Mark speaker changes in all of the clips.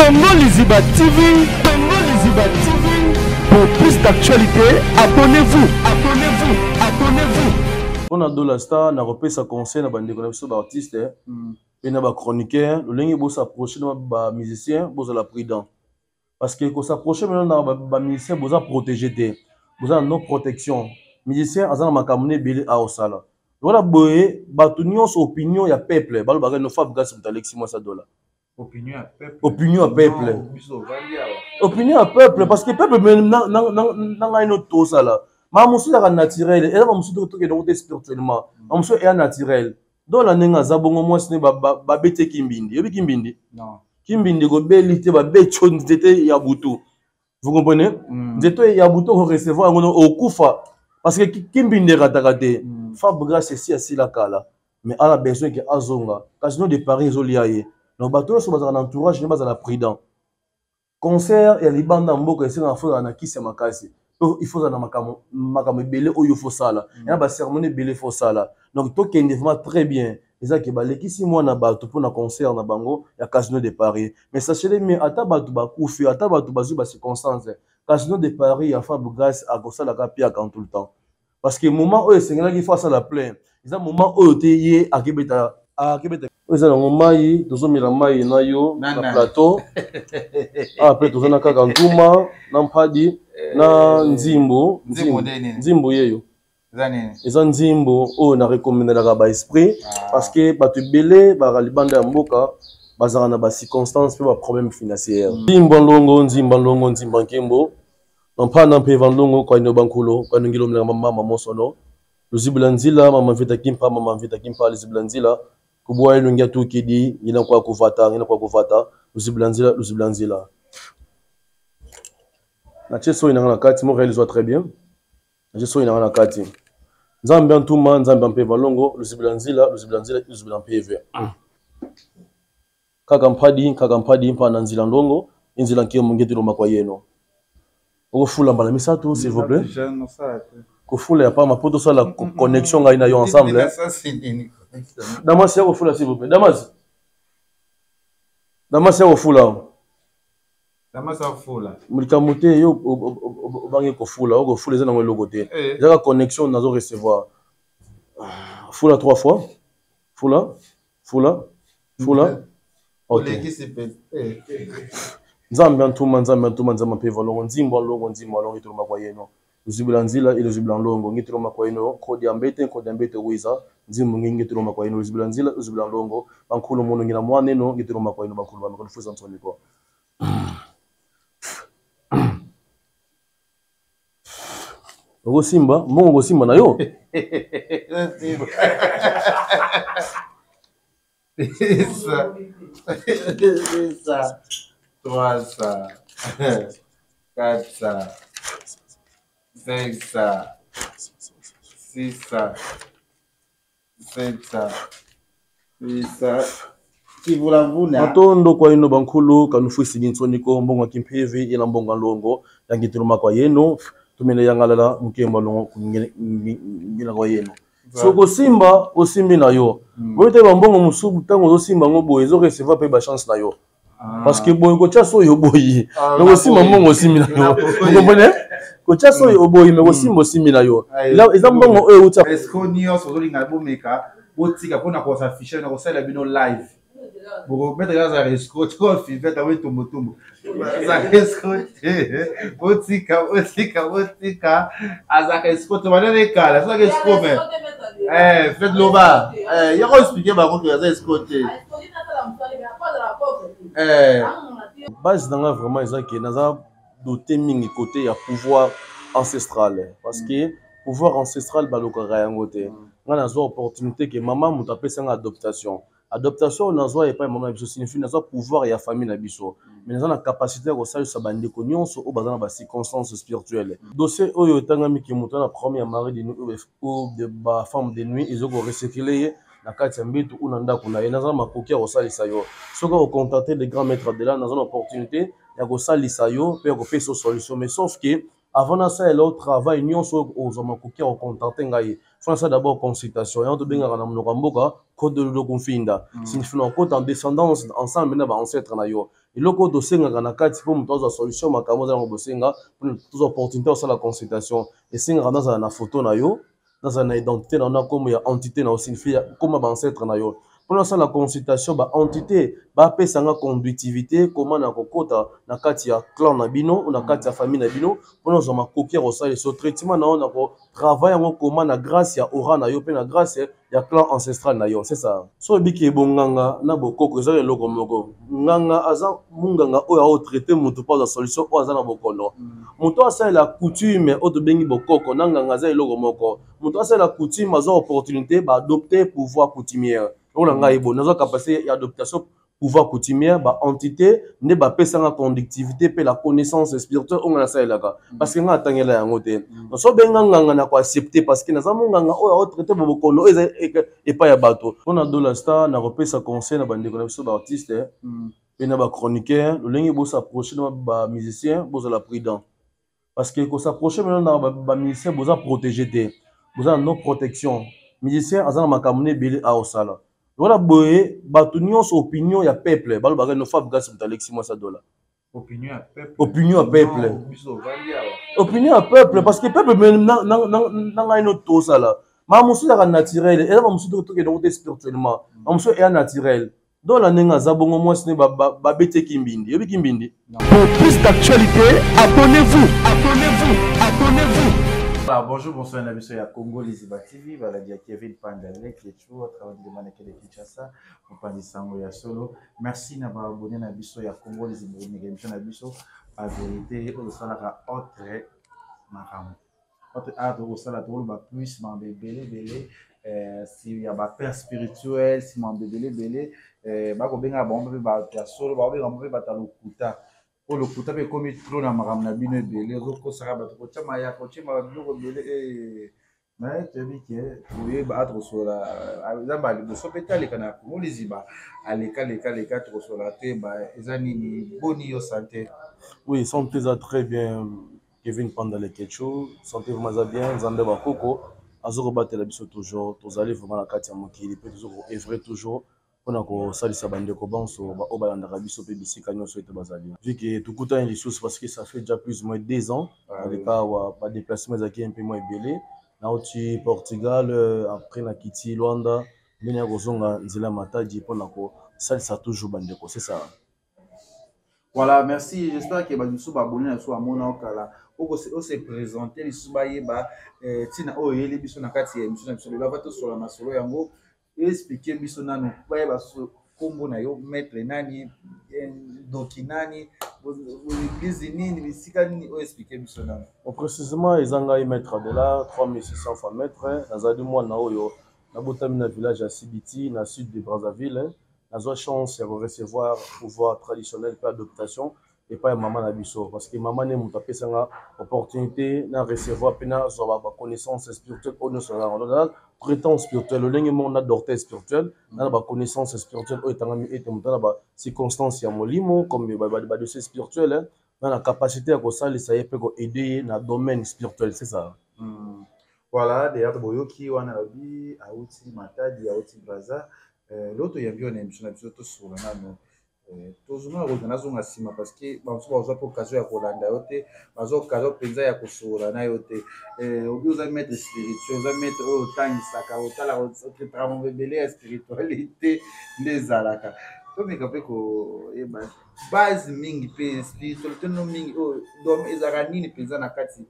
Speaker 1: Congo Liziba TV, Congo Liziba TV. Pour plus d'actualité, abonnez-vous, abonnez-vous, abonnez-vous.
Speaker 2: On a de la star, on a repris sa conseil, on a bandé connexion d'artistes, et on a chroniqueur, le ligne pour s'approcher de musicien, pour la prudent. Parce que quand s'approcher maintenant de musicien, vous avez protégé, vous avez nos protections. Musicien, vous avez makamune belé à osala. Voilà, boye, batunion opinion ya peuple, balu bagay no fa grâce à Alexis Moissa Dola.
Speaker 3: Opinion à peuple.
Speaker 2: Opinion à peuple. Opinion à peuple, parce que peuple n'a pas tout ça là. Mais mon souci est naturel, et là mon souci est spirituellement. Mon souci est naturel. Dans la nenga zabongo moi ce n'est pas bête kimbindi. Yobi kimbindi.
Speaker 3: Non.
Speaker 2: Kimbindi go belité ba bechon zete ya butu. Vous comprenez? Zete ya butu ko recevoir ngono okufa parce que kimbindi ratakate. Fabra c'est si la kala. Mais elle a besoin que azonga. Casino de Paris zoliaye. Donc bateau sur un entourage n'est pas à la prudent. Concert et les bandes en boucle c'est un feu en qui c'est ma casse. Il faut dans ma belé ou il faut ça là. Il y a une cérémonie belé faut ça là. Donc tout qui est vraiment très bien. Et ça qui balé qui si moi na bateau pour un concert na bango il y a Casino de Paris. Mais sachez mais à ta bateau ba koufi à ta bateau bazu ba circonstance. Casino de Paris il a fait grâce à ça la capia quand tout le temps. Parce que moment où c'est là qu'il faut ça la plein. C'est un moment où tu es à Kibeta à Kibeta. Vous avez un maï, tous les maïs na yo, na plateau. Après tous na kakantuma, na mpadi, na nzimbo, nzimbo yeyo. Eza nzimbo o na recommander la ba esprit parce que ba tu belé ba libanda mboka bazara na ba circonstances pe ba problème financier. Nzimbo longo nzimbo nkembo. On prend un peu vendongo kwa ino bankulo kwa ngilo mla mama mosono. Luziblanzila mama vita kimpa luziblanzila. Kuboa ilo ngia tu kidi ina kwa kuvata luziblanzila. Na cheso ina na kati mo réalise très bien. Na cheso ina na kati. Nzambe ntuma nzambe mpe valongo luziblanzila PV. Kaka mpadi mpa na nzila ndongo inzila nkemo ngetu loma kwa yeno. Kofula mbala misato s'il vous plaît. Kofula ya pas ma poto ça la connexion nga ina yo ensemble. Damas ya kofula s'il vous plaît. Damas ya kofula.
Speaker 3: Damas ya kofula.
Speaker 2: Mulika muté yo bangi kofula, kofula eza na ngelo côté. Za connexion nazo recevoir. Fula 3 fois. Fula. OK. Nzambe ntuma nzambe mpe valongo nzimbo longo ituluma kwa yeno uzibulanzila ile zibulanlongo ngituluma kwa yeno kodi ambete wiza nzimbo ngituluma kwa yeno uzibulanzila uzibulanlongo bankulu mono ngina mwaneno ngituluma kwa yeno bakulu bamwe kufuza nsoni kwa Ogo Simba na yo
Speaker 3: Ça. 3 ça, 4 ça, 5 ça, 6 ça, 7 ça, 8 ça. Qui vous l'avoue là?
Speaker 2: Matondo kwa ino bankulu kanufuisi ginsoniko mbongo kimpevi ila mbonga longo yangituluma kwa yeno tumene yangalala mkemba longo ngina kwa yeno. Soko Simba osimbi na yo. Boite bambongo musubu tango zo Simba ngobo ezo recevoir pe ba chance na yo. Parce que boy ko chaso yo boyi mais aussi maman aussi mina yo vous comprenez ko chaso yo boyi mais aussi aussi mina yo là ils ont bon eux uta
Speaker 3: est-ce qu'on y a sur l'inga bomeka botika pona ko s'afficher na ko sala bino live pour mettre là za escroc ko fi fait avec tombo za escroc botika azaka escroc banane kala ça que escroc mais faites loba il y a expliquer ba ko za escroc
Speaker 2: base dans vraiment ezaki naza doté mingi côté ya pouvoir ancestral parce que pouvoir ancestral balokaka yango te nga nazwa opportunité que mama mutu apesanga adoptation nazwa epai mama biso signifie nazwa pouvoir ya famille na biso mais naza na capacité ya kosalisa bandeko nyonso oyo baza na bacirconstance spirituelle dossier oyo etangami ke mutu na première mari de nuit ou de bafemme de nuit ezokorecircule ye na kati ya mbitu una ndako na ye naza makoki ya kosalisa yo soki ocontacter les grands maîtres de là naza na opportunité ya kosalisa yo mpe ya kopesa solution mais sauf que avant ça et l'autre travail nyonso ozoma kokia o contacter ngai faut ça d'abord consultation et to benga na mnoka mboka code de konfinda signifie na code en descendance ensemble na ba ancêtre na yo eloko to senga na kati po muto za solution makamo za ngobosenga pour toutes opportunités sur la consultation et senga na photo na yo dans une identité na comme ya entité na signifie comme ba ancêtre na yo pour la consultation ba entité ba pesanga conductivité comment na kokota na kati ya clan na bino ou na kati ya famille na bino pour nous ma copier au ça ce traitement na ko travail en comment na grâce ya aura na yo pe na grâce ya clan ancestral na yo c'est ça so biki bonganga na bokoko za eloko moko nganga aza munganga oyo a traiter mutu pas la solution o aza na bokono mutu asa la coutume o to bengi bokoko na nganga za eloko moko mutu asa la coutume aza opportunité ba adopter pouvoir coutumière on a une capacité d'adaptation pouvoir coutumière ba entité ne ba pesanga conductivité pe la connaissance spirituelle on a ça là parce que nga tangela yango te so benga nganga na ko accepter parce que na zamu nganga o traiter bokono et pas ya bato on a dollar star na repesa conseil na bande ko na biso ba artiste et na ba chroniqueur le lingi bo s'approcher na ba musicien bo la prudent parce que ko s'approcher maintenant na ba musicien bo za protéger te bo za no protection musicien azana makamune bele a osala voilà boye batunions opinion ya peuple balo bagay no fab gas mutalexi moi ça dollar
Speaker 3: opinion à peuple
Speaker 2: opinion à peuple parce que peuple na no to sala ma musu ya naturel et ma musu to ke donc spirituellement ma musu est naturel dans la nenga za bongo moi ce ne ba bete kimbindi yobi kimbindi
Speaker 1: Pour plus d'actualité, abonnez-vous.
Speaker 3: Alors, bonjour, bonsoir, Nabiso ya Congo, Liziba TV, voilà, il y a Kevin Pandale qui est toujours au travail de Maneke de Kinshasa, on parle de Sango ya Solo. Merci d'avoir abonné Nabiso ya Congo, Liziba Nabiso, à vérité, au salaire autre maram. Autre art au salaire plus, m'en belé, s'il y a un père spirituel, si m'en belé, bako benga bombe ba ya Solo, ba bombe ba talukuta. Pour le coup, tu as commis trop dans ma ramena bino belé, roko saraba to chama ya ko chama bino belé mais tu dis que oui battre sur la zamba le so petale kana ko liziba aleka leka to sur la te ba ezani boni yo santé.
Speaker 2: Oui, santé ça très bien Kevin Pandale Ketcho, santé vraiment bien Zande Bakoko azoko batela biso toujours tous allez vraiment la kati ya mokili peut toujours œuvrer toujours on a ko salisa bande ko banso ba obalanda biso pe bisika nyonso ete bazali vu que tout coûte une ressource parce que ça fait déjà plus ou moins 2 ans le cas wa pas déplacement zaki un peu moins belé na oti Portugal après na kiti Luanda ndenya ko zonga nzela matadi pona ko salisa toujours bande ko c'est ça.
Speaker 3: Voilà, merci, j'espère que badusu ba abonné na so amona okala oko se présenter lisu ba yeba tina o yeli biso na kati ya émission na biso le bato sur la masolo yango expliquer biso nanu ba ba so kombo na yo maître nani dokinani l'église nini bisika nini o expliquer biso nanu
Speaker 2: précisément ezanga maître de là 3600 fois maître nazali mwana oyo na botami na village ya Sibiti na sud de Brazzaville nazo chance de recevoir pouvoir traditionnel par adoption et pas maman na biso parce que maman ne muta pesanga opportunité na recevoir pena zo ba connaissance spirituelle au notre prétend spirituel le lingue mon adorté spirituel na ba connaissance spirituelle o etangami ete muta ba circonstance ya molimo comme ba dossier spirituel na la capacité à ça ça y peut aider na domaine spirituel c'est ça.
Speaker 3: Voilà d'ailleurs boyoki wana bi auti matadi auti braza l'autre il y a bien une émission tout sur le nano tozuma organization asima parce que bantu baza pour occasion ya kolanda yote baza occasion penza ya kosola na yote obi oza mettre spirituel oza mettre o tangi saka otala o travailler belé spiritualité les alaka to meka pe ko base mingi pe spiritualité no mingi o dom ezaka nini penza na kati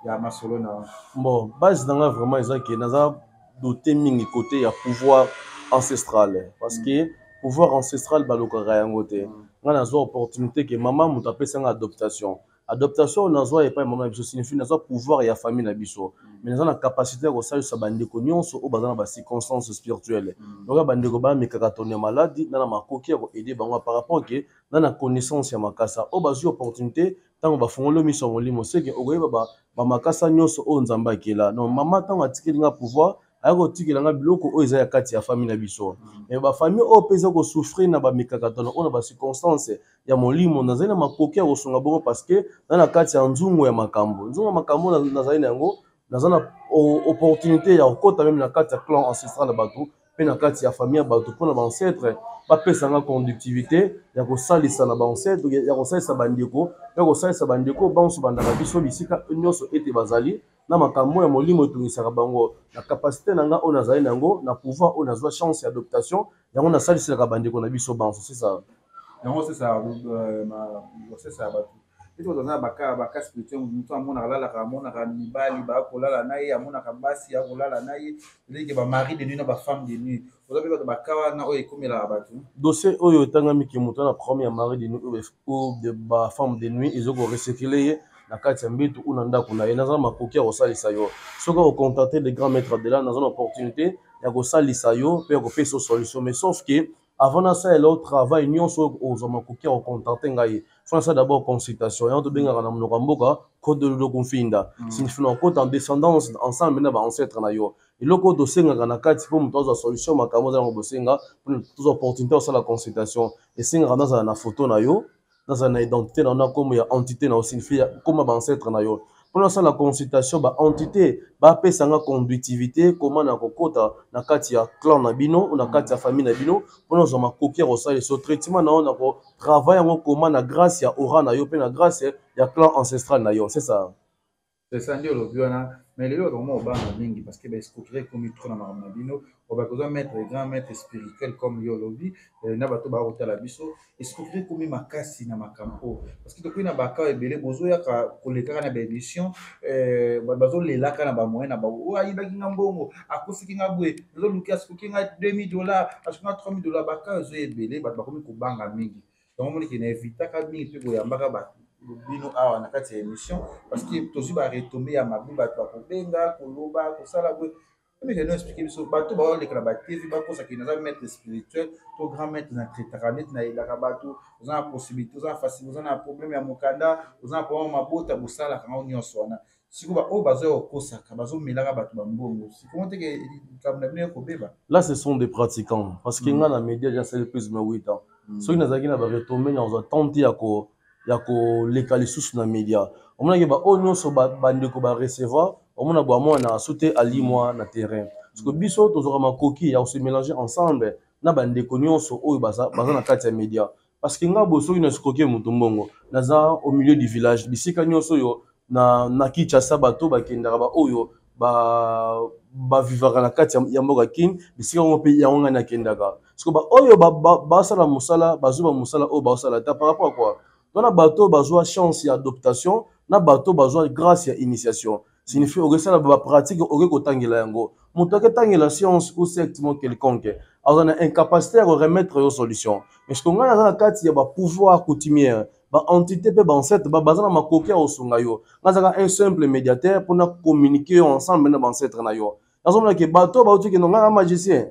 Speaker 3: ya masolo na
Speaker 2: bon base nanga vraiment ezaki naza doté mingi côté ya pouvoir ancestral parce que pouvoir ancestral balokaka yango te nga nazwa opportunité que maman mutu apesanga adoptation nazwa epai mama na biso signifie nazwa pouvoir ya famille na biso mais naza na capacité ya kosalisa bandeko nyonso oyo baza na bacirconstance spirituelle donc bandeko bamekaka tone maladi na na makoki ya koaide bango par rapport ke na na connaissance ya makasa oyo bazwi opportunité ntango bafungoli miso ya molimo seke okoyeba bamakasa nyonso oyo nzambe akela donc mama ntango atikelinga pouvoir ayako tikelanga biloko oyo eza ya kati ya famille na biso mais ba famille oyo pesa ko souffrir na ba mikakatano ona ba circonstance ya molimo nazali na makoki ya kosunga bongo parce que na kati ya nzungu ya makambo nazali na yango nazana opportunité ya kokota même na kati ya clan ancestral na bato pe na kati ya famille ya bato mpona ba ancêtre bapesanga conductivité ya kosalisa na ba ancêtre ya kosalisa bandeko ya kosalisa bandeko banso bandaka biso bisika nyonso ete bazali na makambo ya molimo etungisaka bango na capacité na nga oyo nazali na yango na pouvoir oyo nazwa chance ya adoptation yango nasaliselaka bandeko na biso banso c'est ça
Speaker 3: yango c'est ça bato ete kozala baka spirituel motu amonaka alalaka amonaka mibali bakolala na ye amonaka basi akolala na ye elenge bamari de nuit na bafemme de nuit oza mpe bato baka wana oyo ekomelaka bato
Speaker 2: dossier oyo etangami ke moto na premier mari de nuit ou de bafemme de nuit ezokorecycle ye na kati ya mbitu ou na ndako na ye naza na makoki ya kosalisa yo soki ocontacte de grand maître de là naza na opportunité ya kosalisa yo mpe ya kopesa solution mais sauf que avant nasalela o travail nyonso ozwa makoki ya kocontacte ngai fona ça d'abord consultation yango tobengaka na monoko ya mboka code de lolo konfinda signifie na okota en descendance ensemble na baancetre na yo eloko oyo tosengaka na kati mpo moto azwa solution makambo oza yango bosenga mpona tozwa opportunité osala consultation esengaka nazala na photo na yo nazala na identité na yo na nkombo ya entité na yo signifie nkoma baancetre na yo mpona osala consultation baentité bapesanga conductivité koma na kokota na kati ya clan na bino na kati ya famille na bino mpona ozwa makoki ya kosalisa so traitement na yo na kotravaille yango koma na grâce ya aura na yo mpe na grâce ya clan ancestral na yo c'est ça
Speaker 3: c'est ça ndio olobi wana mais lelo okoma obanga mingi parce que baescroquerie ekomi trop na makambo na bino obakozwa maître grand maître spirituel comme yo olobi na bato bakotala biso escroquerie ekomi makasi na makambo parce que tokoki na bakao ebele bozoyaka kolekaka na baémission bazolelaka na bamoyen na bango oyo ayibaki nga mbongo akosiki nga boye ezoluki asikoki nga $2000 asikoki nga $3000 bakao ezo ebele bato bakomi kobanga mingi donc omoniki na evitaka mingi mpe boyambaka bato bino awa na kati ya émission parce que tozwi baretombe ya mabe bato bakobenga koloba kosala boye emekeno explike biso bato baoleka na batevi bakosaki naza maître spirituel to grand maître na traitaka neti nayelaka bato oza na possibilité oza na facile oza na problème ya mokanda oza na problème ya mabota bosalaka ngo nyonso wana sikoyo oyo bazoya kokosaka bazomelaka bato bambongo sikomo teke likambo na bino ekobeba
Speaker 2: là ce sont des pratiquants parce que nga na média jasali plus de 8 ans soki nazalaki na baretombe nazwa tante ya koleka lisusu na média omonaki baoyo nyonso bandeko barecevoir omona bwamwana asu te alimwa na terrain parce que biso tozwaka makoki ya kose mélanger ensemble na bandeko nyonso oyo baza na kati ya média parce que nga boye soki na escroquer moto mbongo naza au milieu du village bisika nyonso oyo na Kinshasa bato bakendaka baoyo bavivaka na kati ya mboka kini bisika yango mpe yango ngai nakendaka parce que baoyo basala mosala bazwa mosala oyo basala ta par rapport à quoi wana bato bazwa chance ya adoptation na bato bazwa grâce ya initiation signifie okesala bapratique oke kotangela yango moto aketangela science ou sectement quelconque aza na incapacité ya koremettre yo solution mais ce ngai naza na kati ya bapouvoir coutumière baentité mpe bancêtre baza na makoki ya kosunga yo ngai azaka un simple médiateur mpona communiquer yo ensemble na bancêtre na yo nazomonake bato baotikendo ngai magicien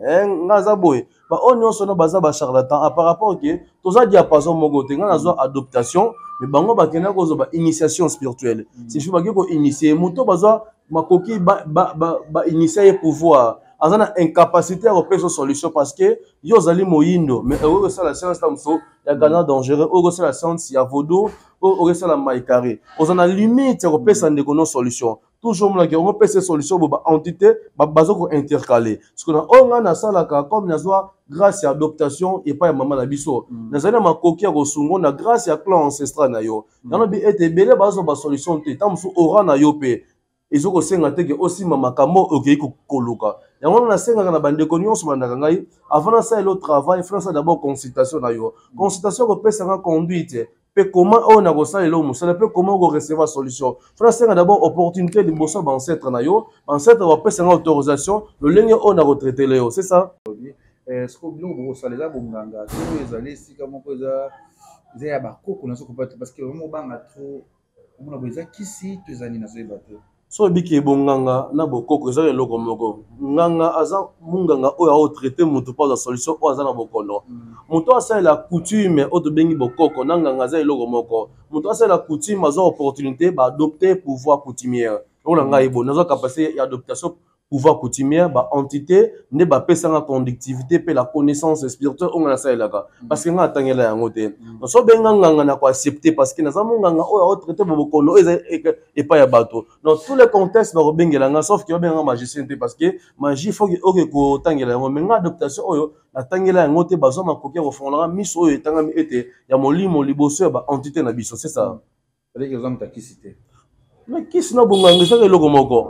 Speaker 2: ngai aza boye baoyo nyonso na baza bacharlatan par rapport ke toza diapason moko te ngai nazwa adoptation mais bango bakenda kozwa bainitiation spirituelle signifie baki koinitie moto bazwa makoki bainitie ye pouvoir aza na incapacité ya kopesa solution parce que yo ozali moyindo mais okoki kosala science ta mosusu ya gana dangereux okoki kosala science ya vodo oyo okosala maïkare oza na limite ya kopesa ndeko no solution toujours monaki okopesa solution bo baentité baza kointercale parce que na oyo ngai nasalaka comme nazwa grâce ya adoptation epai ya mama na biso nazali na makoki ya kosungo na grâce ya clan ancestral na yo yango bi ete ebele bazwa basolution te ta mosusu ora na yo mpe ezokosenga teke osima makambo okei koluka yango nasengaka na bandeko nyonso bandaka ngai avant nasala elo travail fona sala d'abord consultation na yo consultation kopesanga conduite mpe comment oyo nakosala elo mosala mpe comment okorecevoir solution fona senga d'abord opportunité liboso ya bancêtre na yo bancêtre bapesanga autorisation lolenge oyo nakotraitele yo c'est ça
Speaker 3: siko biloko bokosala eza bonganga to ezali esika moko eza ya bakoko nazokopa te parce que vraiment obanga trop omona boye eza kisi to ezali nazoyeba te
Speaker 2: so ebiki ebonganga na bokoko eza eloko moko nganga aza munganga oyo aotraite moto mpo azwa solution oyo aza na bokono moto asalela coutume oyo tobengi bokoko na nganga aza eloko moko moto asalela coutume azwa opportunité baadopte pouvoir coutumière oyo na ngai bo nazwa capacité ya adoptation pouvoir coutumière ba entité ne ba pesa nga conductivité pe la connaissance spirituelle on a ça elaka parce que nga atangela yango te no so benga nganga na ko accepter parce que na zamu nganga o traiter bokono et pas ya bato dans tous les contextes ba bengela nga sauf que benga magicien te parce que magie faut que oke ko tangela yango mais nga adaptation oyo atangela yango te bazo makoki ko fondra miso oyo tangami ete ya molimo liboso ba entité na biso c'est ça
Speaker 3: avec exemple ta cité
Speaker 2: mais qui sina bonganga ça eloko moko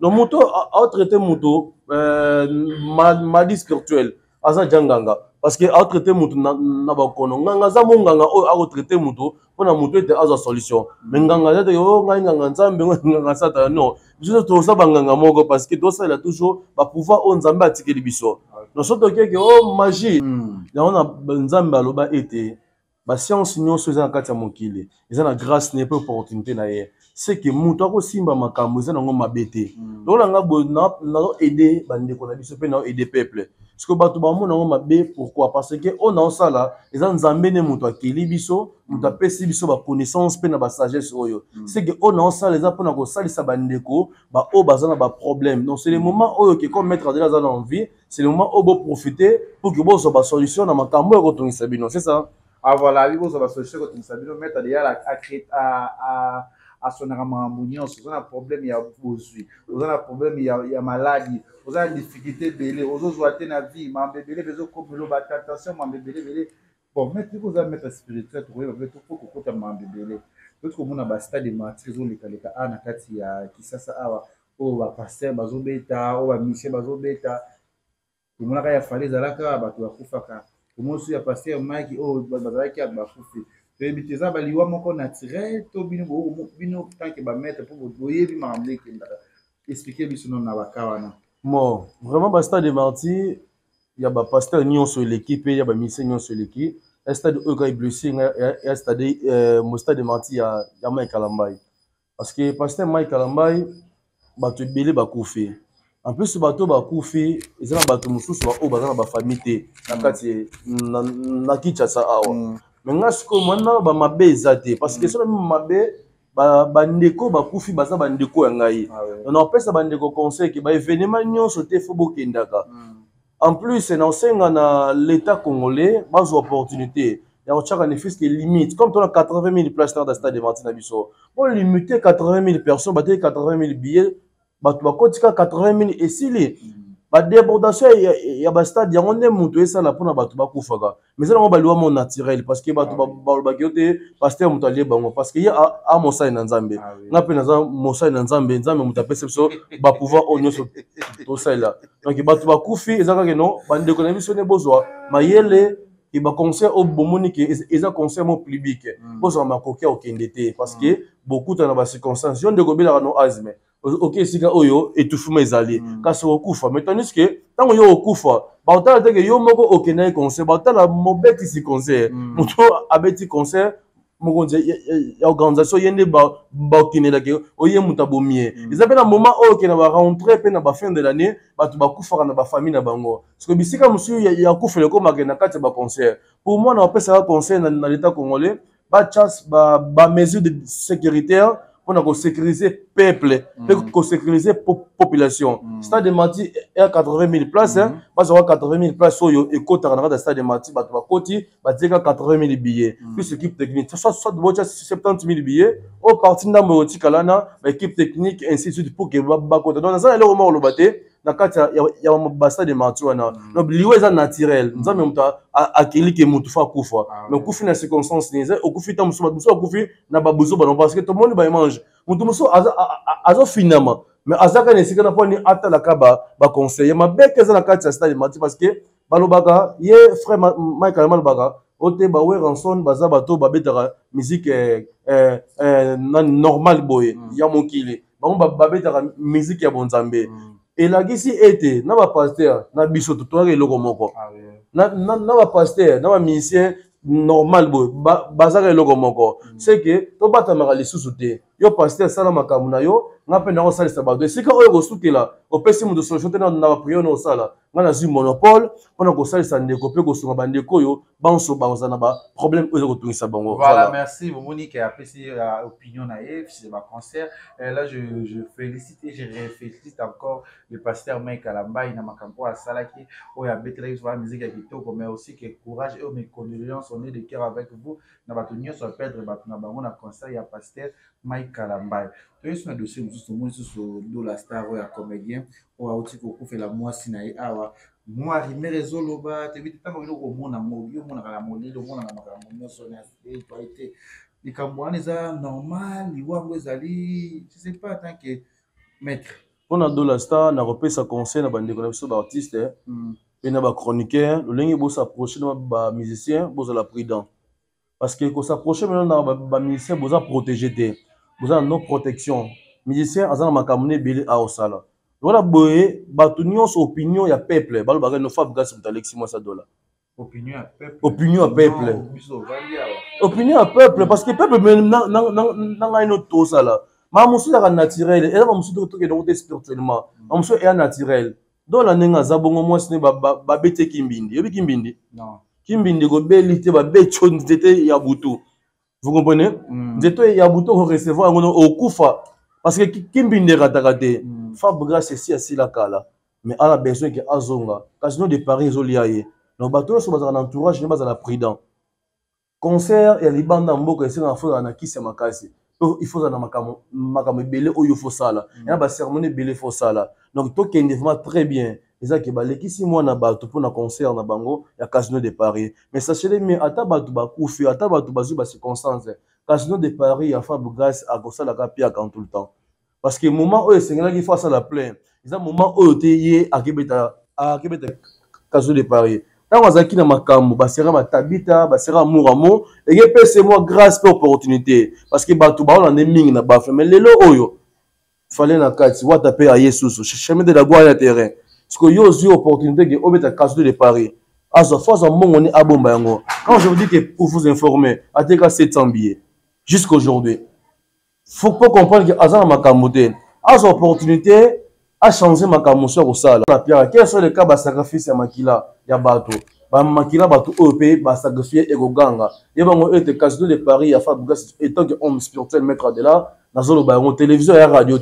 Speaker 2: no moto a traité moto maladie spirituelle aza janganga parce que a traité moto na bakono nganga za monganga o a traité moto pona moto ete aza solution mais nganga za yo ngai nganga nzambe nganga sata non juste to sa banganga moko parce que to ça il a toujours ba pouvoir on nzambe atikeli biso no soto keke o magie ya ona nzambe aloba ete ba science nyonso eza na kati ya mokili eza na grâce ne pe opportunité na ye c'est que moto akosimba makambo eza nango mabe te lokola nga boye nazo aider bandeko na biso mpe nao aider peuple parce que bato bamona yango mabe pourquoi parce que oyo naosala eza nzambe nde moto akeli biso moto apesi biso baconnaissance mpe na basagesse oyo c'est que oyo naosala eza mpona kosalisa bandeko baoyo baza na baproblème donc c'est le moment oyo ke comme maître adela aza na envie c'est le moment oyo boprofite pour que bozwa basolution na makambo oyo kotongisa bino c'est ça.
Speaker 3: Ah voilà, oui, vous avez solution quand vous savez, mettre déjà à son harmonie, vous avez un problème, il y a besoin, vous avez un problème, il y a maladie, vous avez une difficulté belé, vous avez joué dans la vie, ma bébé, vous avez comme le attention, ma bébé, bon, mettez vous avez mettre spirituel, vous avez tout pour que vous ma bébé, tout comme on a basta de matrice, on les calika, na kati ya kisasa awa, oh ba pasteur bazo beta, oh ba mission bazo beta, tout le monde a fallu zalaka, ba tu vas kufaka. Comment si a passé un mec oh bazalaki a bafufi te biteza baliwa moko naturel to bino tant que ba mettre pour boyer bi mamle kenda expliquer biso non na bakawana
Speaker 2: bon vraiment ba stade de martyr ya ba pasteur nyonso l'équipe ya ba mission nyonso l'équipe un stade o ka blessé un stade mo stade de martyr ya Mike Kalambai parce que pasteur Mike Kalambai bato belé ba kufi en plus bato bakufi ezana bato mususu ba o bazana ba famille te na kati na Kinshasa awa mais nga siko mwana ba mabe ezate parce que so mabe ba ndeko bakufi baza ba ndeko ya ngai on appelle ça ba ndeko conseil que ba événement nyonso te fo bokendaka en plus na osenga na l'état congolais bazo opportunité ya ochaka ne fils que limite comme toi 80 000 places dans le stade de Martin Abisso on limiter 80 000 personnes bater 80 000 billets bato bakotika 80 000 esili ba débordation ya ba stade yango nde mutu esala pona bato bakufaka mais ça nango baliwa mo naturel parce que bato balobaki yo te pasteur mutu alie bango parce que ye a mosali na nzambe nga mpe naza mosali na nzambe nzambe mutu apesi biso ba pouvoir oyo nyonso tosalela donc bato bakufi eza kaka no bandeko na biso nde bozwa mayele et ba concert au bomoni que eza concert mo public bozwa makoki okende te parce que beaucoup dans ba circonstances yon de kobela no azme ok sika oyo etufuma ezali kasi okufa mais tandis que tango yo okufa baotala te que yo moko okenda concert baotala mobeti si concert moto abeti concert moko ya organisation yende baokendela ke oye muta bomie eza pe na moment oyo okenda ba rentrer pe na ba fin de l'année bato bakufaka na ba famille na bango parce que bisika musu ya kufela ko makena kati ba concert pour moi na opesa concert na l'état congolais ba chasse ba mesure de sécuritaire on a sécuriser peuple, sécuriser population. Stade de Marty est à 80 000 places, pas avoir 80 000 places et côté dans le stade de Marty, bah tu vas côté, bah tu as 80 000 billets. Plus équipe technique, soit 70 000 billets, au parti d'un moti kalana, équipe technique ainsi de suite pour que bah côté. Donc ça le moment où le batté, na kati ya basta de Marty wana. Donc liwe za naturel. Nous avons muta akili ke mutu fa kufa. Mais kufi na circonstance ni za okufi ta musu okufi na babuzo ba parce que tout le monde ba mange. Mutu musu azo finalement mais azaka ne sikana poni ata la kaba ba conseiller ma beke za na kati ya stade de Marty parce que balobaka ye frère Michael Malbaka ote ba we ranson baza bato ba betaka musique normal boy ya mokili ba betaka musique ya bonzambe et la gisi était na ba pasteur na biso to toare eloko moko na ba pasteur na ba musicien normal boy bazaka eloko moko c'est que to batamaka lisusu te yo pasteur sala makambo na yo nga pe na ko salisa bato esika oyo kosukela opesi moto solution te na bapriere na osala nga nazwi monopole mpona kosalisa ndeko mpe kosunga bandeko oyo banso bakoza na baproblème oyo eza kotungisa bango.
Speaker 3: Voilà, merci. Monique a apprécié l'opinion naïve, c'est ma concert. Et là, je félicite et je félicite encore le pasteur Mike Alamba, il a ma campo à Salaki, où il y a Bethlehem sur la musique à Kitoko, mais aussi que courage et mes condoléances, on est de cœur avec vous. Dans votre union sur Pedro, on a concert, il y a pasteur Mike Alamba. Tu as un dossier, nous sur la star, ou un comédien, ou un outil pour faire la moisse, moi rimé réseau ba te vite tango ko mona mo yo mona kala molilo mona na makambo nyonso na été likambo eza normal liwango ezali je sais pas tant que maître
Speaker 2: mpona Dola Star na kopesa conseil na bandeko na biso baartiste pe na bachroniqueur lolenge bosapproche na bamusicien bozala prudent parce que kosapproche mena na bamusicien boza protégé te boza na no protection musicien aza na makambo na ebele aosala voilà boye bato nyonso opinion ya peuple balobaka no Fab Gas moto Alexis Mwasa Dola
Speaker 3: opinion ya peuple
Speaker 2: opinion ya peuple parce que peuple na ngai no tosala ma mosu ya naturel et ba mosu to ke donc spirituellement ma mosu est naturel Dola nenga za bongo mwasi ne ba bete kimbindi yobi kimbindi
Speaker 3: non
Speaker 2: kimbindi ko belité ba becho nzete ya butu vous comprenez nzete ya butu ko recevoir ngono okufa parce que kimbindi ratakate Fab Gas c'est la kala mais elle a besoin que azonga casino de Paris ezoliaye donc bato so bazana entourage ne bazana prudent concert ya libanda mboka ese na fo na kisi makasi il faut na makamo belé oyo faut sala ya ba cérémonie belé faut sala donc to kende vraiment très bien eza ke balekisi mwana bato pour na concert na bango ya casino de Paris mais sachez mais ata bato ba kufi ata bato bazu ba circonstance casino de Paris ya Fab Gas a kosala ka pia quand tout le temps parce que moment où il faut ça la plaine ils un moment où tu à Kebeta casino de Paris tant azaki na makambo basera matabita basera muramo et que c'est moi grâce pour opportunité parce que bato ba on en ming na bafe mais lelo oyo fallait na kati wa taper à Yesus chemin de la gloire à terrain parce que yo eu opportunité que obeta casino de Paris azo fois en mon on est abomba yango quand je vous dis que pour vous informer à tes 700 billets jusqu'aujourd'hui faut pas comprendre que Azan Makamote a son opportunité à changer Makamoso au sala. La pierre, quels sont les cas de sacrifice à Makila, Yabato, Makila Bato au pays, sacrifier et Ganga. Il y a été casino de Paris, à Fab Gas, étant que homme spirituel maître de là, dans le télévision et radio.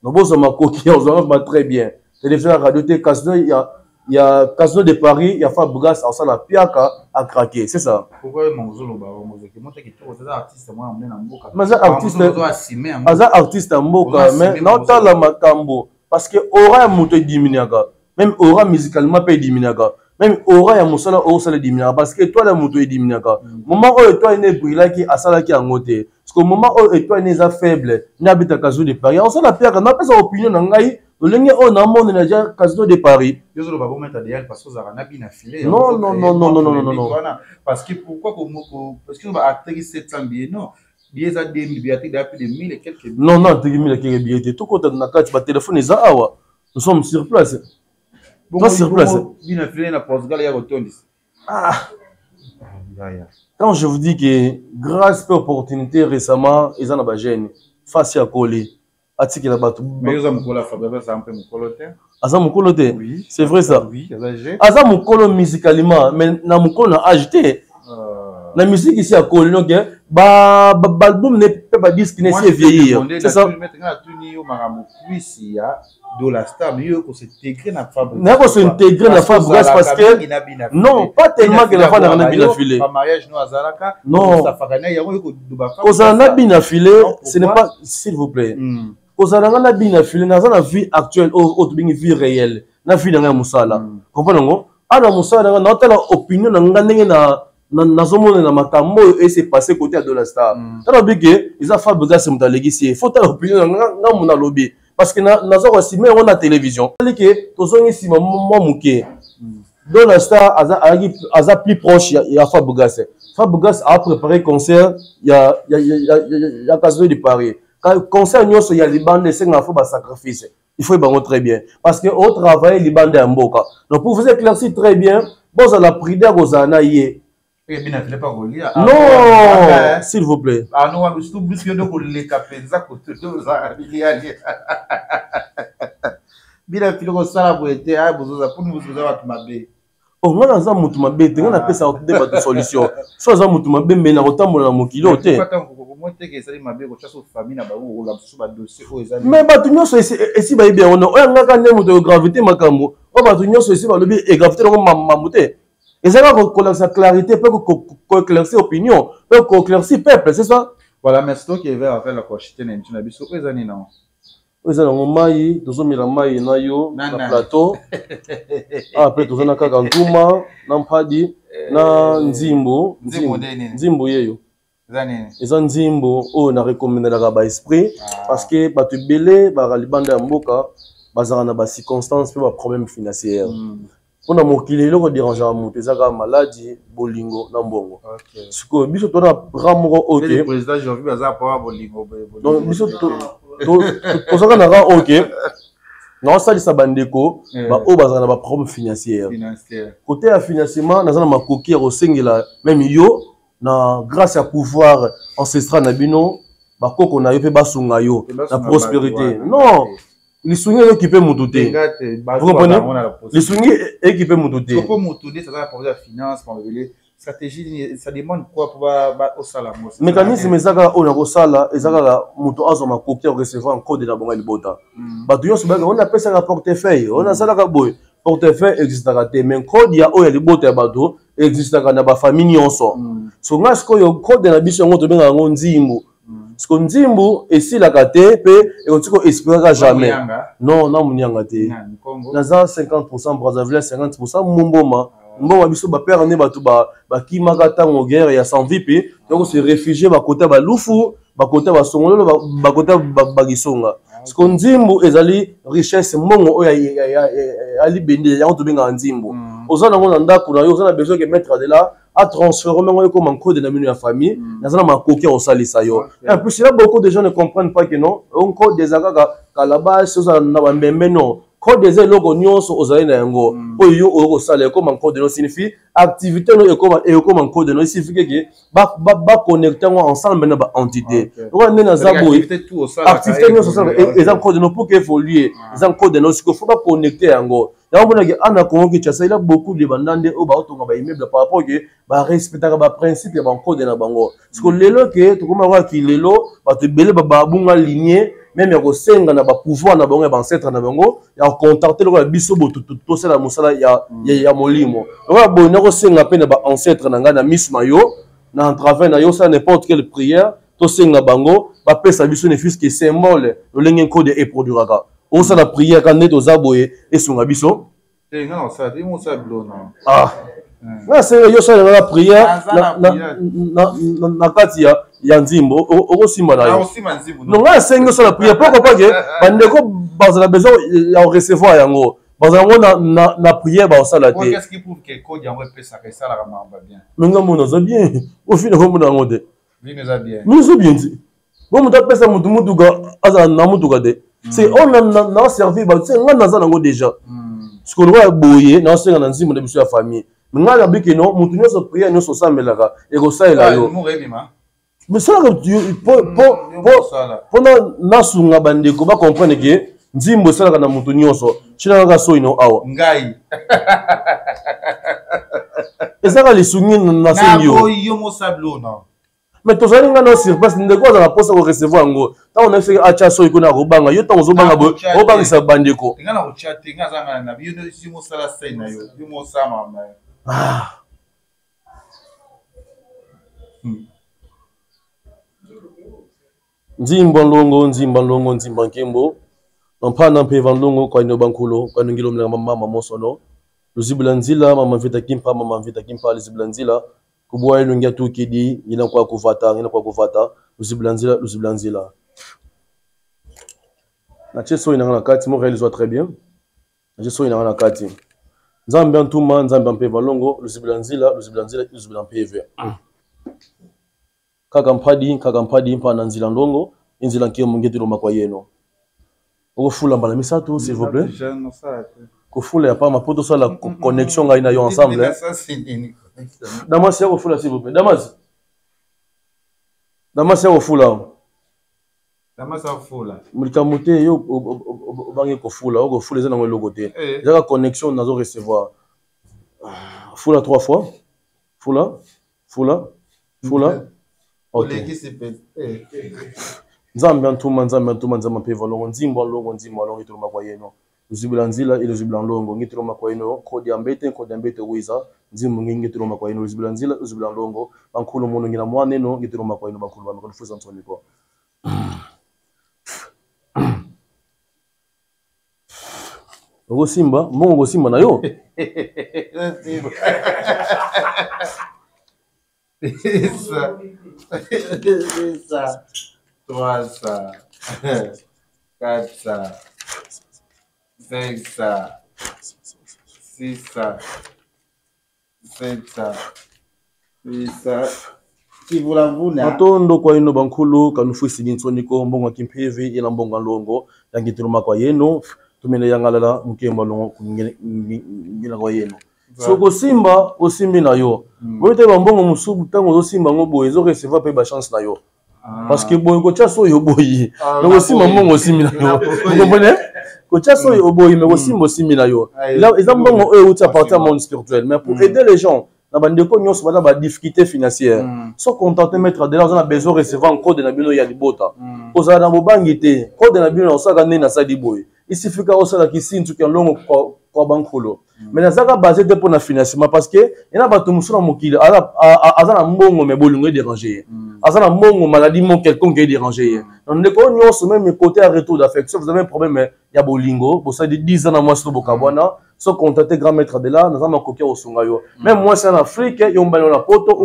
Speaker 2: Nous avons ma coquille, on va très bien. Télévision et radio, casino, il y a casino de Paris, il y a Fab Gas, à la piaka à craquer, c'est ça.
Speaker 3: Pourquoi
Speaker 2: artiste mboka mais non ta la makambo parce que aura muto diminuaka même aura musicalement pas diminuaka même aura ya musala au sala diminuaka parce que toi la muto diminuaka moment où toi ne brilla qui asala qui angote parce que moment où toi ne za faible n'habite à casino de Paris on sala pire na pas opinion na ngai lolenge on a monde na ja casino de Paris
Speaker 3: parce que ça n'a bien filé
Speaker 2: non
Speaker 3: parce que pourquoi parce que va actrice 700 billets non billets à 2000 billets depuis 2000 et quelques
Speaker 2: non 2000 et quelques billets tout côté na carte ba téléphone za awa nous sommes sur place
Speaker 3: bon sur place bien filé na Portugal ya retondi
Speaker 2: quand je vous dis que grâce à l'opportunité récemment ils en a ba jeune face à coller atiki la bato
Speaker 3: mais ils ont mukolo Fabien ça un peu mukolo te
Speaker 2: aza mukolo te
Speaker 3: oui
Speaker 2: c'est vrai ça
Speaker 3: oui
Speaker 2: aza mukolo musicalement mais na mukolo na agité la musique ici à coller donc album ne peut pas dire qu'il n'est pas vieillir c'est ça
Speaker 3: Dola Star mieux que s'intégrer na Fab
Speaker 2: n'a pas s'intégrer na Fab Gas parce que non pas tellement que la femme n'a bien affilé
Speaker 3: mariage no azalaka
Speaker 2: non
Speaker 3: ça fakana yango ko duba
Speaker 2: Fab aux ana bien affilé ce n'est pas s'il vous plaît aux ana bien affilé na za na vie actuelle autre bien vie réelle na vie na musala comprendre ngo ana musala na tala opinion na ngandenge na nazomona na makambo et c'est passé côté à Dola Star tala bige ils a Fab Gas mutalégisi faut tala opinion na mona lobby parce que nazo ko simé on a télévision que tozongi sima mo muke Dola Star aza plus proche ya Fab Gas a préparé concert ya casino de Paris concert nyoso ya libande c'est nga faut ba sacrifice il faut y très bien parce que au travail libande en mboka donc pour vous éclaircir très bien bon à la prière aux anaye
Speaker 3: Et bien, il pas lire.
Speaker 2: Non, s'il vous plaît.
Speaker 3: Ah non, mais surtout plus que de les capenza côté de ça, il y a bien il faut ça pour être ah besoin pour nous besoin de mabe.
Speaker 2: Oh nga naza mutu mabe te nga na pesa de ba solution. So za mutu mabe me na kotambola na mokilo te.
Speaker 3: Moi te que ça mabe ko chasse famille na ba ko la so ba dossier o eza.
Speaker 2: Mais batu nyonso esi ba ibe ono oya nga ka ne mutu de gravité makambo. O batu nyonso esi ba lobi e gravité ngo mamute. Ezala ko la clarité peut ko éclaircir opinion, peut ko éclaircir peuple, c'est ça?
Speaker 3: Voilà, mais c'est qui va faire la cochette na ntina biso o eza ni non.
Speaker 2: Oza na mai tozomela mai na yo na plateau. Après tozana kaka ntuma na mpadi na nzimbo yeyo. Eza nzimbo oyo na recommandelaka ba esprit parce que bato ebele balibanda ya mboka bazala na ba circonstances pe ba problème financier. Mpona mokili eloko dérangeaka moto eza kaka maladi bolingo na mbongo. Sikoyo biso tona ram moko oyo
Speaker 3: président Jovi baza pa bolingo.
Speaker 2: Donc biso tozaka na ram oyo naosalisa bandeko baoyo bazala na ba problème financière. Côté ya financement naza na makoki ya kosengela même yo na grâce à pouvoir ancestral na bino bakoko na yo mpe basunga yo na prospérité. Non, lisungi équipé mututé. Vous comprenez? Lisungi équipé mututé.
Speaker 3: Pourquoi mututé ça va pour la finance pour le stratégie ça demande quoi pour au salaire.
Speaker 2: Mécanisme ezaka on a ko sala ezaka mutu azo makoki ya recevoir en code na bonga libota. Batu yoso baka on appelle ça un portefeuille. On a sala ka boy. Portefeuille existe te mais code ya oya libota ya bato existe na ba famille nyonso. So nga sikoyo code na biso ngo to benga ngo nzimbo. Parce que nzimbo esilaka te pe ekotiko espérera jamais. Non, na munyanga te. Naza 50% Brazzaville, 50% Mumboma. Mboma biso ba père ne batu ba kimaka tango guerre ya sans vie pe donc se réfugier ba kota ba lufu, ba kota ba songolo, ba kota ba gisonga. Parce que nzimbo ezali richesse mongo oya ali bende ya to benga nzimbo. Ozana ngona ndako na yo ozana besoin que mettre de là à transformer comme un code de la famille, dans un macoquet au salisayo. Et en plus, là, beaucoup de gens ne comprennent pas que non, on code des agaga, qu'à la base, c'est un non. Code des élogonions aux aénango, au salaire comme un code de nos signifie, activité et comme un code de nos signifie que va connecter ensemble dans entité. On est dans un activité sociale et un code de nos pour évoluer, les un code de nos qu'il faut pas connecter en gros. Là, on a un accord qui il y a beaucoup de bandes au bas de immeuble par rapport à respecter les principes et les codes de la bango. Parce que les lots que tu comprends qui les lots, tu belé babunga ligné, même il y a senga na ba pouvoir na bango ancêtre na bango, il y a contacter le biso tout ça la musala ya molimo. Donc là bon na senga pe na ba ancêtre na ngana mismayo na travers na yo ça n'importe quelle prière, to senga bango, ba pesa biso ne fils que symbole, le lengin code et produira. On s'en a prié quand net aux aboyés et son abisso.
Speaker 3: Non, ça dit mon sablo non.
Speaker 2: Ah. Là c'est yo ça la prière na katia ya nzimbo o simba na yo. Non là c'est yo ça la prière pourquoi pas que bandeko bazala besoin ya recevoir yango. Bazala na prière ba ça la té.
Speaker 3: Qu'est-ce qui prouve que code yango pesa que ça la mamba bien.
Speaker 2: Nga mona za bien. Au final ko mona ngode.
Speaker 3: Bien ça bien.
Speaker 2: Nous ça bien dit. Bon muta pesa mutu ga aza na mutu ga de. C'est on a servi ba c'est nga naza nango déjà. Ce qu'on va boyer na senga na nzimbo na biso ya famille. Nga la biki no mutu nyonso prière nyonso samelaka e ko saela yo. Mais ça pour na sunga bandeko ba comprendre que nzimbo salaka na mutu nyonso. China nga so ino awa.
Speaker 3: Ngai.
Speaker 2: Ezaka lisungi na sengi yo.
Speaker 3: Yo mo sablo non.
Speaker 2: Mais tu as une surprise, tu as la poste à recevoir en gros. Tu as fait un chat sur le robanga, tu as fait un robanga sur bandeko.
Speaker 3: Tu as fait un chat, tu as
Speaker 2: Nzimba longo, nzimba kembo. Nampana mpe vandongo kwa ino bankulo, kwa ngilo mla mama mosono. Luziblanzila mama vita kimpa luziblanzila. Kubwa ilo ngia tu kidi ina kwa kuvata luziblanzila. Na cheso ina na kati mo réalise très bien. Na cheso ina na kati. Nzambe ntuma nzambe mpe valongo luziblanzila mpe. Kaka mpadi mpa na nzila ndongo inzila nkemo ngetilo makwa yeno. Okufula mbala misatu s'il vous plaît. kofula ya pas ma poto ça la connexion ngai na yo ensemble. Damas ya kofula s'il vous plaît. Damas ya kofula.
Speaker 3: Damas ya kofula.
Speaker 2: Mulikamuté yo bangi kofula, o kofula za na ngelo côté. La connexion nazo recevoir. Fula 3 fois. Fula. OK. Nzambe ntuma mpe valongo nzimbo longo itolo makwayeno. Uzibula nzila ile uzibula longo ngitolo makwayeno kodi ambete wiza nzimbo ngitolo makwayeno uzibula nzila uzibula longo bankulu mono ngina mwaneno ngitolo makwayeno bakulu bamakufuza nsoniko. Ogo simba mongo simba na yo.
Speaker 3: Ça. 3 ça. 4 ça. 5 ça. 6 ça. 7 ça. 8 ça. Qui vous l'avoue là?
Speaker 2: Matondo kwa ino bankulu kanufuisi nsoniko mbongo kimpevi ila mbonga longo yangituluma kwa yeno tumene yangalala mkemba longo ngina kwa yeno. Soko simba osimbi na yo. Bote bambongo musubu tango zo simba ngobo ezo recevoir pe ba chance na yo. Parce que boy ko chaso yo boyi. Donc osimba mbongo osimbi na yo. Vous comprenez? Ko chaso yo boyi mais osimba osimbi na yo. Là ils mbongo eux outi appartient au monde spirituel mais pour aider les gens na bandeko nyonso bana ba difficulté financière. So contenté mettre de l'argent a besoin recevoir un code na bino ya libota. Ozala na bobangi te. Code na bino osaka nde na sadi boy. Il suffit ka osala kisintu ki longo kwa bankolo. Mais nazaka basé de pour na financement parce que il y a bato musula mokili azana mbongo mais bolingo déranger. Azana mbongo maladie mon quelqu'un qui est dérangé. Donc les cognos même côté à retour d'affection vous avez un problème mais il y a bolingo pour ça de 10 ans à moi sur bokabwana so contacter grand maître de là nazama kokia osunga yo. Même moi c'est en Afrique yo mbala na poto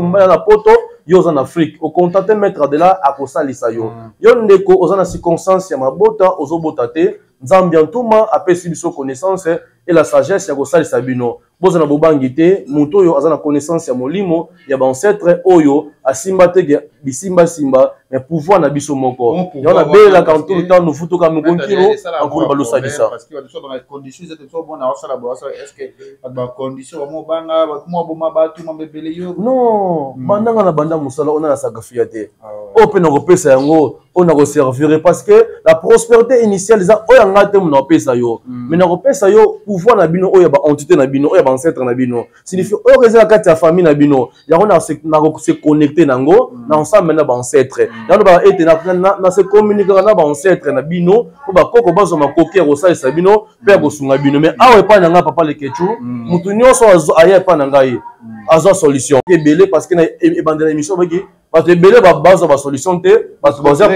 Speaker 2: yo en Afrique au contacter maître de là a kosalisa yo. Yo ndeko ozana circonstance ya mabota ozobota te nzambi antuma apesi biso connaissance et la sagesse ya kosali sabino boza na bobangi te muto oyo azana connaissance ya molimo ya ba ancêtre oyo asimba te bisimba simba mais pouvoir na biso moko ya na bela quand tout le temps nous futu ka mukonkiro akulu balosa disa
Speaker 3: parce que bato ba conditions ete so bona wasala est-ce que ba conditions mo banga ba kuma boma batu mabebele yo
Speaker 2: non bandanga na banda musala ona na sakafia te ope na kopesa yango ona ko servir parce que la prospérité initiale za oyanga te mona opesa yo mais na kopesa yo pouvoir na bino oya ba entité na bino oya ba ancêtre na bino signifie oyo reza kati ya famille na bino yango na se connecter nango na ensemble na ba ancêtre yango ba ete na se communiquer na ba ancêtre na bino ko ba koko bazo makoki ya kosala sa bino pe ko sunga bino mais awe pa na nga papa le kechu mutu nyonso aya pa na ngai azo solution ebele parce que na ebandela émission baki parce que belé base ba solution te parce que baza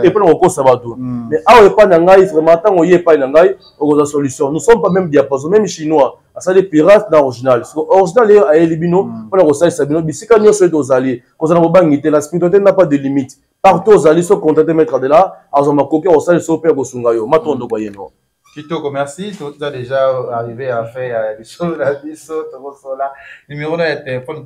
Speaker 2: et pour on cause bato mais awe pa na ngai vraiment tant on y pas na ngai on a solution nous sommes pas même diapason même chinois ça des pirates d'original original a elibino on a resali sabino bisika nyonso to zali kozana bobangi te la spiritualité n'a pas de limite partout zali so contenté mettre de là azoma koki osali so pe ko sunga yo matondo kwa yeno.
Speaker 3: Kitoko, merci. Tu as déjà arrivé à faire des choses là, numéro de téléphone,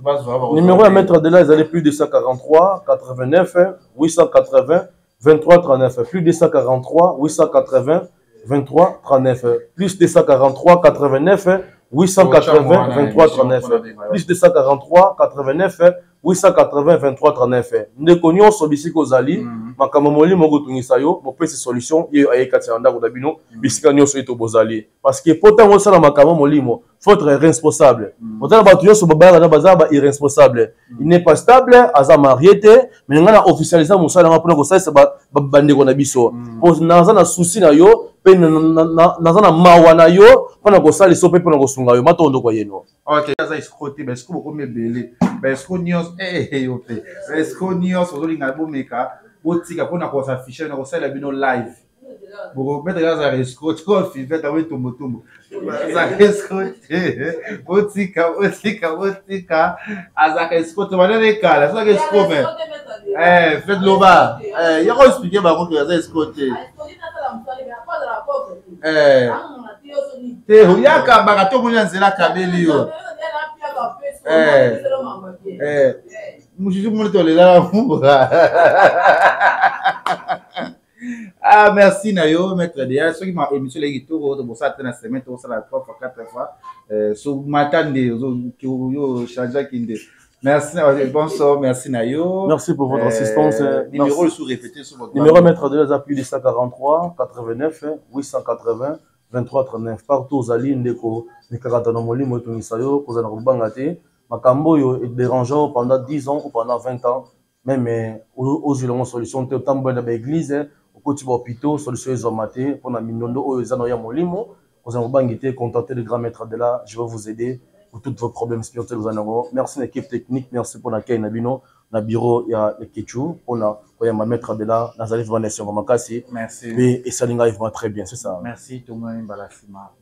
Speaker 2: numéro à mettre de là, ils allaient plus de 143 89 880 23 39. Plus de 143 880 23 39. Plus de 143 89 880 23 39. Plus de 143 89 880 23 39. Ndeko nyonso bisika ozali makambo molimo kotungisa yo mopesi solution ye ayekati ya ndako dabino bisika nyonso eto bozali parce que pourtant on sala makambo molimo faut être responsable pourtant bato nyonso babaya na bazaba irresponsable il n'est pas stable aza marié te mais ngana officialiser musala ngapona ko salisa bandeko na biso pour naza na souci na yo pe naza na mawa na yo pona ko salisa pe pona ko sunga yo matondo kwa yeno.
Speaker 3: OK, ça escroté mais est-ce que beaucoup mebele mais est-ce que nios yo pe est-ce que nios ozolinga bomeka botika pona ko s'afficher na ko sala bino live pour mettre là escroté ko fait ta weto motumbo za escroté botika azaka escroté manene kala ça escroté faites loba il faut expliquer ba ko za escroté te huyaka bakato munya nzela kabeli yo mushishi mulito lela mura Ah, merci Nayo, maître Déa. Ceux qui m'ont émission les guitares, de ça, la semaine, tout ça, la 3 fois, 4 fois. Sur matin, merci, bonsoir, merci Nayo.
Speaker 2: Merci pour votre assistance.
Speaker 3: Numéro sous répété sur votre
Speaker 2: numéro maître de la plus de 143 89 880 23 39. Partout aux alliés, Ndeko, Nikakatano Molimo, Tunisayo, Kozana Bangate, Makambo est dérangeant pendant 10 ans ou pendant 20 ans. Même aux îles solution, tu as une église, au côté de l'hôpital, solution est zomatée, pour la minondo, aux Zanoya Molimo, Kozana Bangate, contactez le grand maître de là, je vais vous aider pour tous vos problèmes spirituels. Merci l'équipe technique, merci pour l'accueil Nabino. Na bureau il y a le Ketchou on a ma maître de là Nazareth Vanessa Makasi
Speaker 3: merci
Speaker 2: et ça l'inga très bien c'est ça
Speaker 3: merci tout le monde balasima.